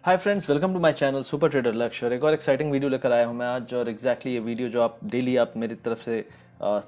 Hi friends, welcome to my channel super trader Lakshya. और एक और एक्साइटिंग वीडियो लेकर आया हूं मैं आज। और एग्जैक्टली ये वीडियो जो आप डेली आप मेरी तरफ से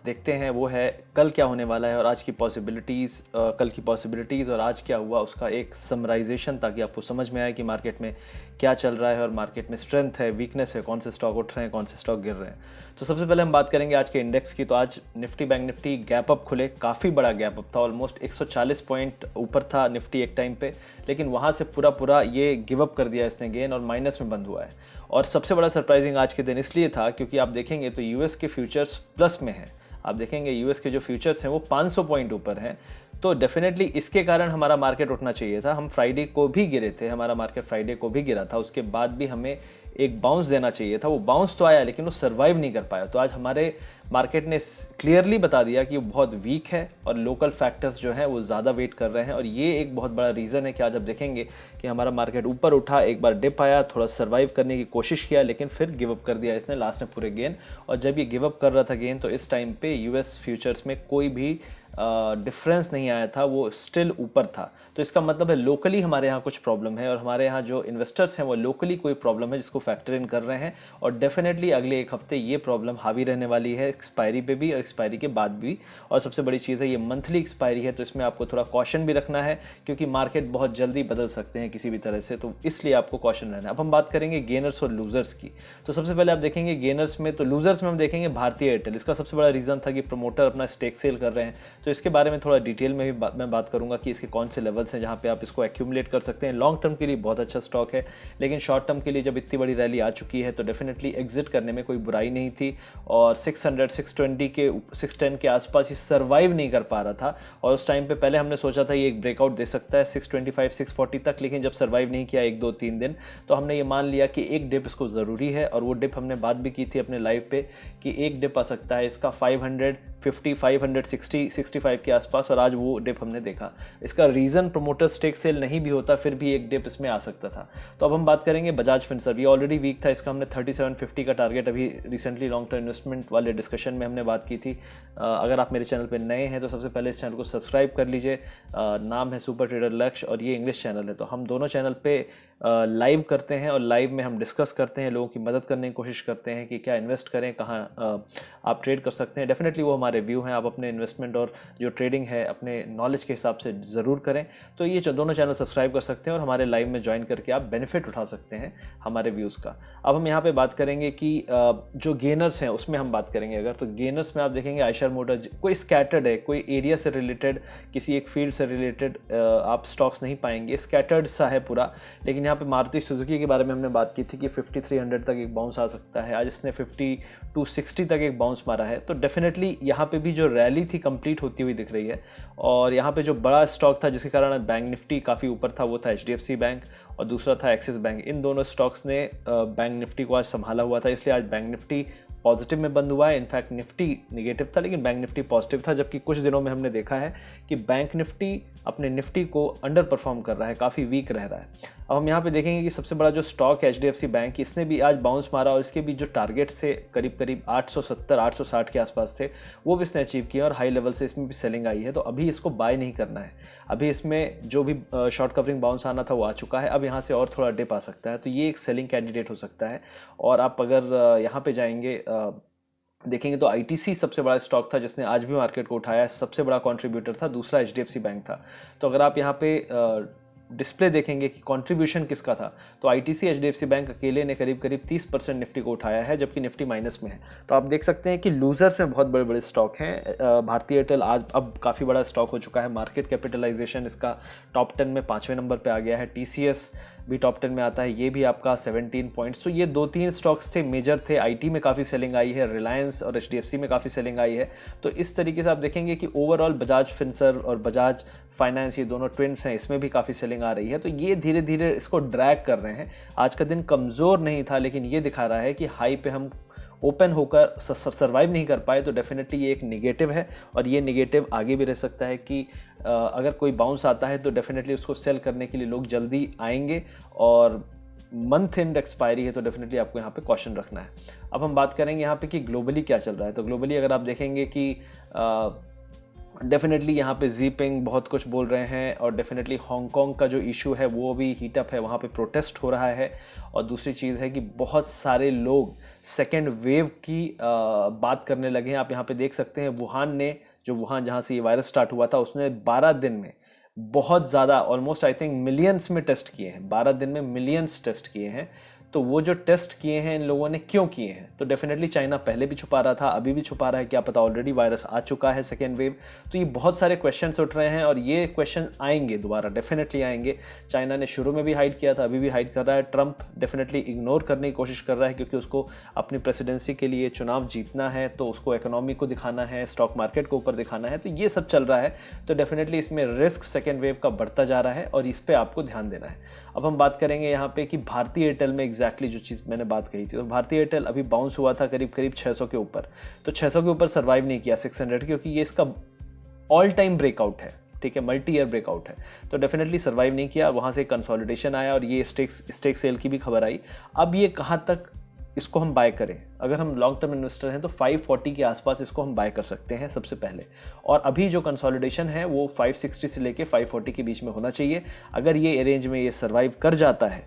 देखते हैं वो है कल क्या होने वाला है और आज की पॉसिबिलिटीज़, कल की पॉसिबिलिटीज़ और आज क्या हुआ उसका एक समराइजेशन, ताकि आपको समझ में आए कि मार्केट में क्या चल रहा है और मार्केट में स्ट्रेंथ है, वीकनेस है, कौन से स्टॉक उठ रहे हैं, कौन से स्टॉक गिर रहे हैं। तो सबसे पहले हम बात करेंगे आज के इंडेक्स की। तो आज Nifty bank Nifty gap up खुले, काफ़ी बड़ा गैप अप था, ऑलमोस्ट 140 पॉइंट ऊपर था निफ्टी एक टाइम पे, लेकिन वहाँ से पूरा ये गिव अप कर दिया इसने गेन और माइनस में बंद हुआ है। और सबसे बड़ा सरप्राइजिंग आज के दिन इसलिए था क्योंकि आप देखेंगे तो यूएस के फ्यूचर्स प्लस में हैं। आप देखेंगे यूएस के जो फ्यूचर्स हैं वो 500 पॉइंट ऊपर हैं। तो डेफिनेटली इसके कारण हमारा मार्केट उठना चाहिए था। हम फ्राइडे को भी गिरे थे, हमारा मार्केट फ्राइडे को भी गिरा था, उसके बाद भी हमें एक बाउंस देना चाहिए था। वो बाउंस तो आया लेकिन वो सर्वाइव नहीं कर पाया। तो आज हमारे मार्केट ने क्लियरली बता दिया कि वो बहुत वीक है और लोकल फैक्टर्स जो हैं वो ज़्यादा वेट कर रहे हैं। और ये एक बहुत बड़ा रीज़न है कि आज आप देखेंगे कि हमारा मार्केट ऊपर उठा, एक बार डिप आया, थोड़ा सर्वाइव करने की कोशिश किया, लेकिन फिर गिव अप कर दिया इसने लास्ट में पूरे गेन। और जब ये गिव अप कर रहा था गेन, तो इस टाइम पे यूएस फ्यूचर्स में कोई भी डिफरेंस नहीं आया था, वो स्टिल ऊपर था। तो इसका मतलब है लोकली हमारे यहाँ कुछ प्रॉब्लम है और हमारे यहाँ जो इन्वेस्टर्स हैं वो लोकली कोई प्रॉब्लम है जिसको फैक्टर इन कर रहे हैं। और डेफिनेटली अगले एक हफ्ते ये प्रॉब्लम हावी रहने वाली है, एक्सपायरी पे भी और एक्सपायरी के बाद भी। और सबसे बड़ी चीज़ है ये मंथली एक्सपायरी है, तो इसमें आपको थोड़ा कॉशन भी रखना है क्योंकि मार्केट बहुत जल्दी बदल सकते हैं किसी भी तरह से, तो इसलिए आपको कॉशन रहना है। अब हम बात करेंगे गेनर्स और लूजर्स की। तो सबसे पहले आप देखेंगे गेनर्स में, तो लूजर्स में हम देखेंगे भारतीय एयरटेल। इसका सबसे बड़ा रीज़न था कि प्रमोटर अपना स्टेक सेल कर रहे हैं। तो इसके बारे में थोड़ा डिटेल में भी मैं बात करूंगा कि इसके कौन से लेवल्स हैं जहां पे आप इसको एक्यूमुलेट कर सकते हैं। लॉन्ग टर्म के लिए बहुत अच्छा स्टॉक है, लेकिन शॉर्ट टर्म के लिए जब इतनी बड़ी रैली आ चुकी है तो डेफिनेटली एग्जिट करने में कोई बुराई नहीं थी। और 600 620 के 610 के आसपास ये सर्वाइव नहीं कर पा रहा था। और उस टाइम पे पहले हमने सोचा था ये एक ब्रेकआउट दे सकता है 625 640 तक, लेकिन जब सर्वाइव नहीं किया 1 2 3 दिन, तो हमने ये मान लिया कि एक डिप इसको ज़रूरी है। और वो डिप हमने बात भी की थी अपने लाइव पे कि एक डिप आ सकता है इसका 550 560 65 के आसपास, और आज वो डिप हमने देखा। इसका रीज़न प्रमोटर स्टेक सेल नहीं भी होता फिर भी एक डिप इसमें आ सकता था। तो अब हम बात करेंगे बजाज फिनसर्व। ये ऑलरेडी वीक था, इसका हमने 3750 का टारगेट अभी रिसेंटली लॉन्ग टर्म इन्वेस्टमेंट वाले डिस्कशन में हमने बात की थी। अगर आप मेरे चैनल पे नए हैं तो सबसे पहले इस चैनल को सब्सक्राइब कर लीजिए। नाम है सुपर ट्रेडर लक्ष्य और ये इंग्लिश चैनल है। तो हम दोनों चैनल पे लाइव करते हैं और लाइव में हम डिस्कस करते हैं, लोगों की मदद करने की कोशिश करते हैं कि क्या इन्वेस्ट करें, कहाँ आप ट्रेड कर सकते हैं। डेफिनेटली वो हमारे व्यू हैं, आप अपने इन्वेस्टमेंट और जो ट्रेडिंग है अपने नॉलेज के हिसाब से ज़रूर करें। तो ये दोनों चैनल सब्सक्राइब कर सकते हैं और हमारे लाइव में ज्वाइन करके आप बेनिफिट उठा सकते हैं हमारे व्यूज़ का। अब हम यहाँ पे बात करेंगे कि जो गेनर्स हैं उसमें हम बात करेंगे। अगर तो गेनर्स में आप देखेंगे आयशर मोटर कोई स्कैटर्ड है, कोई एरिया से रिलेटेड, किसी एक फील्ड से रिलेटेड आप स्टॉक्स नहीं पाएंगे, स्कैटर्ड सा है पूरा। लेकिन यहाँ पे मारुति सुजुकी के बारे में हमने बात की थी कि 5300 तक एक बाउंस आ सकता है। आज इसने 5260 तक एक बाउंस मारा है। तो डेफिनेटली यहाँ पे भी जो रैली थी कंप्लीट होती हुई दिख रही है। और यहाँ पे जो बड़ा स्टॉक था जिसके कारण बैंक निफ्टी काफ़ी ऊपर था वो था एचडीएफसी बैंक और दूसरा था एक्सिस बैंक। इन दोनों स्टॉक्स ने बैंक निफ्टी को आज संभाला हुआ था, इसलिए आज बैंक निफ्टी पॉजिटिव में बंद हुआ है। इनफैक्ट निफ्टी निगेटिव था लेकिन बैंक निफ्टी पॉजिटिव था। जबकि कुछ दिनों में हमने देखा है कि बैंक निफ्टी अपने निफ्टी को अंडर परफॉर्म कर रहा है, काफ़ी वीक रह रहा है। अब हम यहाँ पे देखेंगे कि सबसे बड़ा जो स्टॉक है एचडीएफसी बैंक, इसने भी आज बाउंस मारा और इसके भी जो टारगेट से करीब 870 860 के आसपास थे वो भी इसने अचीव किया और हाई लेवल से इसमें भी सेलिंग आई है। तो अभी इसको बाय नहीं करना है, अभी इसमें जो भी शॉर्ट कवरिंग बाउंस आना था वो आ चुका है। अब यहाँ से और थोड़ा डिप आ सकता है, तो ये एक सेलिंग कैंडिडेट हो सकता है। और आप अगर यहाँ पे जाएंगे देखेंगे तो आईटीसी सबसे बड़ा स्टॉक था जिसने आज भी मार्केट को उठाया, सबसे बड़ा कंट्रीब्यूटर था। दूसरा एचडीएफसी बैंक था। तो अगर आप यहाँ पे डिस्प्ले देखेंगे कि कंट्रीब्यूशन किसका था, तो आईटीसी एचडीएफसी बैंक अकेले ने करीब 30% निफ्टी को उठाया है, जबकि निफ्टी माइनस में है। तो आप देख सकते हैं कि लूजर्स में बहुत बड़े बड़े स्टॉक हैं। भारतीय एयरटेल आज अब काफ़ी बड़ा स्टॉक हो चुका है, मार्केट कैपिटलाइजेशन इसका टॉप 10 में 5वें नंबर पे आ गया है। टीसीएस भी टॉप 10 में आता है, ये भी आपका 17 पॉइंट्स। तो ये 2-3 स्टॉक्स थे, मेजर थे। आईटी में काफ़ी सेलिंग आई है, रिलायंस और एचडीएफसी में काफ़ी सेलिंग आई है। तो इस तरीके से आप देखेंगे कि ओवरऑल बजाज फिनसर्व और बजाज फाइनेंस, ये दोनों ट्विंड्स हैं, इसमें भी काफ़ी सेलिंग आ रही है। तो ये धीरे धीरे इसको ड्रैग कर रहे हैं। आज का दिन कमज़ोर नहीं था लेकिन ये दिखा रहा है कि हाई पे हम ओपन होकर सर्वाइव नहीं कर पाए। तो डेफिनेटली ये एक निगेटिव है और ये निगेटिव आगे भी रह सकता है कि अगर कोई बाउंस आता है तो डेफिनेटली उसको सेल करने के लिए लोग जल्दी आएंगे। और मंथ एंड एक्सपायरी है तो डेफिनेटली आपको यहाँ पे कॉशन रखना है। अब हम बात करेंगे यहाँ पे कि ग्लोबली क्या चल रहा है। तो ग्लोबली अगर आप देखेंगे कि डेफिनेटली यहाँ पे जीपिंग बहुत कुछ बोल रहे हैं, और डेफिनेटली हांगकांग का जो इशू है वो भी हीटअप है, वहाँ पे प्रोटेस्ट हो रहा है। और दूसरी चीज़ है कि बहुत सारे लोग सेकेंड वेव की बात करने लगे हैं। आप यहाँ पे देख सकते हैं वुहान जहाँ से ये वायरस स्टार्ट हुआ था, उसने 12 दिन में बहुत ज़्यादा, ऑलमोस्ट आई थिंक मिलियंस में टेस्ट किए हैं। 12 दिन में मिलियंस टेस्ट किए हैं। तो वो जो टेस्ट किए हैं इन लोगों ने क्यों किए हैं? तो डेफिनेटली चाइना पहले भी छुपा रहा था, अभी भी छुपा रहा है, क्या पता ऑलरेडी वायरस आ चुका है सेकेंड वेव। तो ये बहुत सारे क्वेश्चंस उठ रहे हैं, और ये क्वेश्चन आएंगे दोबारा, डेफिनेटली आएंगे। चाइना ने शुरू में भी हाइड किया था, अभी भी हाइड कर रहा है। ट्रंप डेफिनेटली इग्नोर करने की कोशिश कर रहा है, क्योंकि उसको अपनी प्रेसिडेंसी के लिए चुनाव जीतना है, तो उसको इकोनॉमी को दिखाना है, स्टॉक मार्केट को ऊपर दिखाना है। तो ये सब चल रहा है। तो डेफिनेटली इसमें रिस्क सेकेंड वेव का बढ़ता जा रहा है, और इस पर आपको ध्यान देना है। अब हम बात करेंगे यहाँ पे कि भारतीय एयरटेल में एग्जैक्टली जो चीज़ मैंने बात कही थी। तो भारतीय एयरटेल अभी बाउंस हुआ था करीब 600 के ऊपर। तो 600 के ऊपर सर्वाइव नहीं किया 600, क्योंकि ये इसका ऑल टाइम ब्रेकआउट है, ठीक है, मल्टी ईयर ब्रेकआउट है। तो डेफिनेटली सर्वाइव नहीं किया, वहाँ से कंसोलिडेशन आया, और ये स्टेक सेल की भी खबर आई। अब ये कहाँ तक इसको हम बाय करें? अगर हम लॉन्ग टर्म इन्वेस्टर हैं तो 540 के आसपास इसको हम बाय कर सकते हैं सबसे पहले। और अभी जो कंसोलिडेशन है वो 560 से लेके 540 के बीच में होना चाहिए। अगर ये रेंज में ये सर्वाइव कर जाता है,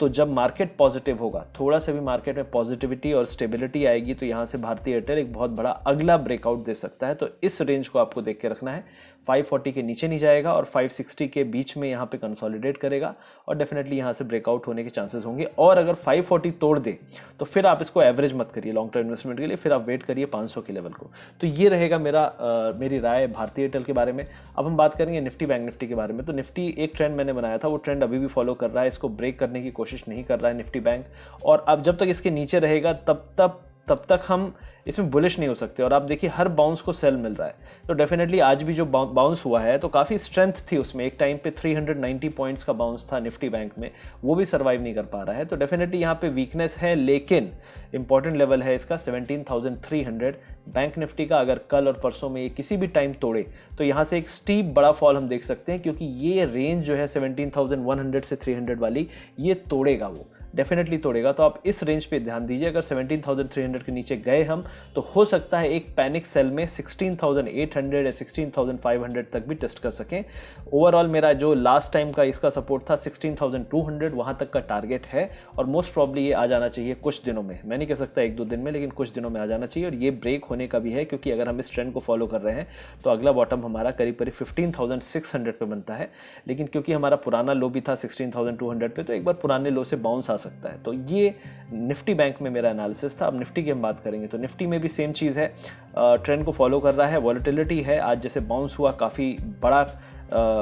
तो जब मार्केट पॉजिटिव होगा, थोड़ा सा भी मार्केट में पॉजिटिविटी और स्टेबिलिटी आएगी, तो यहाँ से भारतीय एयरटेल एक बहुत बड़ा अगला ब्रेकआउट दे सकता है। तो इस रेंज को आपको देख के रखना है। 540 के नीचे नहीं जाएगा, और 560 के बीच में यहाँ पे कंसोलिडेट करेगा, और डेफिनेटली यहाँ से ब्रेकआउट होने के चांसेस होंगे। और अगर 540 तोड़ दे तो फिर आप इसको एवरेज मत करिए लॉन्ग टर्म इन्वेस्टमेंट के लिए, फिर आप वेट करिए 500 के लेवल को। तो ये रहेगा मेरी राय भारतीय एयरटेल के बारे में। अब हम बात करेंगे निफ्टी बैंक निफ्टी के बारे में। तो निफ्टी एक ट्रेंड मैंने बनाया था, वो ट्रेंड अभी भी फॉलो कर रहा है, इसको ब्रेक करने की कोशिश नहीं कर रहा है निफ्टी बैंक। और अब जब तक इसके नीचे रहेगा तब तक हम इसमें बुलिश नहीं हो सकते। और आप देखिए हर बाउंस को सेल मिल रहा है। तो डेफिनेटली आज भी जो बाउंस हुआ है तो काफ़ी स्ट्रेंथ थी उसमें। एक टाइम पे 390 पॉइंट्स का बाउंस था निफ्टी बैंक में, वो भी सर्वाइव नहीं कर पा रहा है। तो डेफिनेटली यहाँ पे वीकनेस है, लेकिन इंपॉर्टेंट लेवल है इसका 17,300 बैंक निफ्टी का। अगर कल और परसों में ये किसी भी टाइम तोड़े तो यहाँ से एक स्टीप बड़ा फॉल हम देख सकते हैं, क्योंकि ये रेंज जो है 17,100 से 300 वाली, ये तोड़ेगा, वो डेफिनेटली तोड़ेगा। तो आप इस रेंज पे ध्यान दीजिए। अगर 17,300 के नीचे गए हम, तो हो सकता है एक पैनिक सेल में 16,800 या 16,500 तक भी टेस्ट कर सकें। ओवरऑल मेरा जो लास्ट टाइम का इसका सपोर्ट था 16,200, वहां तक का टारगेट है, और मोस्ट प्रॉब्ली ये आ जाना चाहिए कुछ दिनों में। मैं नहीं कह सकता 1-2 दिन में, लेकिन कुछ दिनों में आ जाना चाहिए। और ये ब्रेक होने का भी है, क्योंकि अगर हम इस ट्रेंड को फॉलो कर रहे हैं तो अगला बॉटम हमारा करीब 15,600 पे बनता है। लेकिन क्योंकि हमारा पुराना लो भी था 16,200 पे, तो एक बार पुराने लो से बाउंस आ सकता है। तो ये निफ्टी बैंक में मेरा एनालिसिस था। अब निफ्टी की हम बात करेंगे तो निफ्टी में भी सेम चीज़ है, ट्रेंड को फॉलो कर रहा है। वॉलेटिलिटी है, आज जैसे बाउंस हुआ, काफ़ी बड़ा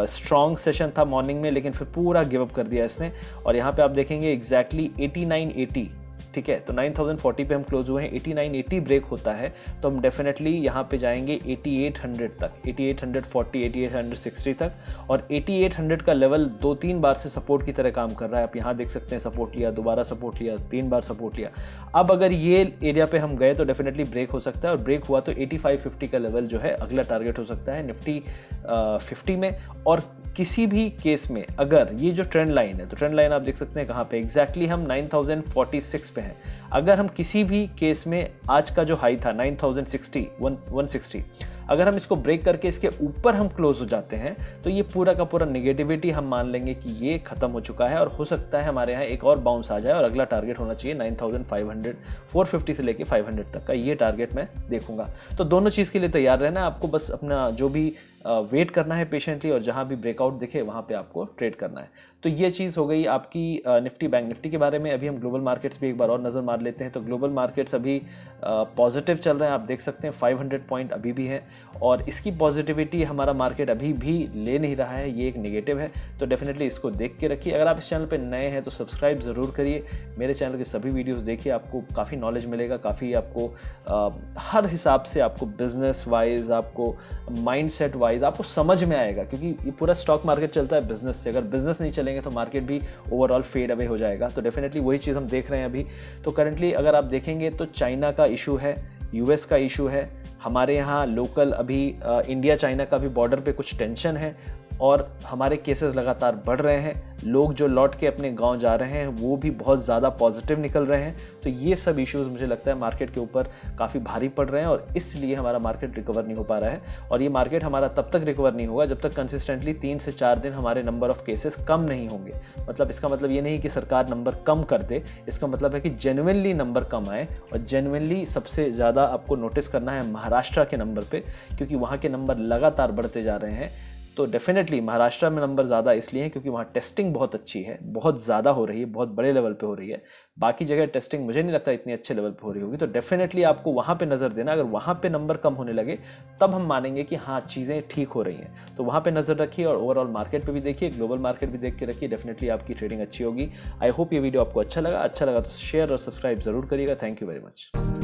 स्ट्रॉन्ग सेशन था मॉर्निंग में, लेकिन फिर पूरा गिव अप कर दिया इसने। और यहाँ पे आप देखेंगे एग्जैक्टली 8980, ठीक है, तो 9040 पे हम क्लोज हुए हैं। 8980 ब्रेक होता है तो हम डेफिनेटली यहाँ पे जाएंगे 8800 तक, 8840, 8860 तक। और 8800 का लेवल 2-3 बार से सपोर्ट की तरह काम कर रहा है। आप यहाँ देख सकते हैं, सपोर्ट लिया, दोबारा सपोर्ट लिया, 3 बार सपोर्ट लिया। अब अगर ये एरिया पे हम गए तो डेफिनेटली ब्रेक हो सकता है, और ब्रेक हुआ तो 8550 का लेवल जो है अगला टारगेट हो सकता है निफ्टी 50 में। और किसी भी केस में अगर ये जो ट्रेंड लाइन है, तो ट्रेंड लाइन आप देख सकते हैं कहाँ पे एग्जैक्टली हम 9046 पे हैं। अगर हम किसी भी केस में आज का जो हाई था 9060, अगर हम इसको ब्रेक करके इसके ऊपर हम क्लोज हो जाते हैं, तो ये पूरा का पूरा नेगेटिविटी हम मान लेंगे कि ये खत्म हो चुका है। और हो सकता है हमारे यहाँ एक और बाउंस आ जाए, और अगला टारगेट होना चाहिए 9500, 450 से लेके 500 तक का, ये टारगेट मैं देखूंगा। तो दोनों चीज़ के लिए तैयार रहना, आपको बस अपना जो भी वेट करना है पेशेंटली, और जहां भी ब्रेकआउट दिखे वहां पे आपको ट्रेड करना है। तो ये चीज़ हो गई आपकी निफ्टी बैंक निफ्टी के बारे में। अभी हम ग्लोबल मार्केट्स पे एक बार और नज़र मार लेते हैं। तो ग्लोबल मार्केट्स अभी पॉजिटिव चल रहे हैं, आप देख सकते हैं 500 पॉइंट अभी भी है, और इसकी पॉजिटिविटी हमारा मार्केट अभी भी ले नहीं रहा है, ये एक नेगेटिव है। तो डेफिनेटली इसको देख के रखिए। अगर आप इस चैनल पे नए हैं तो सब्सक्राइब ज़रूर करिए, मेरे चैनल के सभी वीडियोस देखिए, आपको काफ़ी नॉलेज मिलेगा, काफ़ी आपको हर हिसाब से आपको बिजनेस वाइज, आपको माइंडसेट वाइज आपको समझ में आएगा। क्योंकि ये पूरा स्टॉक मार्केट चलता है बिजनेस से, अगर बिजनेस नहीं चलेंगे तो मार्केट भी ओवरऑल फेड अवे हो जाएगा। तो डेफिनेटली वही चीज़ हम देख रहे हैं अभी। तो करंटली अगर आप देखेंगे तो चाइना का इशू है, यूएस का इशू है, हमारे यहाँ लोकल अभी इंडिया चाइना का भी बॉर्डर पे कुछ टेंशन है, और हमारे केसेस लगातार बढ़ रहे हैं। लोग जो लौट के अपने गांव जा रहे हैं वो भी बहुत ज़्यादा पॉजिटिव निकल रहे हैं। तो ये सब इश्यूज़ मुझे लगता है मार्केट के ऊपर काफ़ी भारी पड़ रहे हैं और इसलिए हमारा मार्केट रिकवर नहीं हो पा रहा है। और ये मार्केट हमारा तब तक रिकवर नहीं होगा जब तक कंसिस्टेंटली 3 से 4 दिन हमारे नंबर ऑफ केसेस कम नहीं होंगे। मतलब इसका मतलब ये नहीं कि सरकार नंबर कम कर दे, इसका मतलब है कि जेन्युइनली नंबर कम आए। और जेन्युइनली सबसे ज़्यादा आपको नोटिस करना है महाराष्ट्र के नंबर पे, क्योंकि वहाँ के नंबर लगातार बढ़ते जा रहे हैं। तो डेफिनेटली महाराष्ट्र में नंबर ज़्यादा इसलिए है क्योंकि वहाँ टेस्टिंग बहुत अच्छी है, बहुत ज़्यादा हो रही है, बहुत बड़े लेवल पे हो रही है। बाकी जगह टेस्टिंग मुझे नहीं लगता इतनी अच्छे लेवल पे हो रही होगी। तो डेफिनेटली आपको वहाँ पे नज़र देना, अगर वहाँ पे नंबर कम होने लगे तब हम मानेंगे कि हाँ चीज़ें ठीक हो रही हैं। तो वहाँ पे नज़र रखिए और ओवरऑल मार्केट पे भी देखिए, ग्लोबल मार्केट भी देख के रखिए, डेफिनेटली आपकी ट्रेडिंग अच्छी होगी। आई होप ये वीडियो आपको अच्छा लगा तो शेयर और सब्सक्राइब जरूर करिएगा। Thank you very much.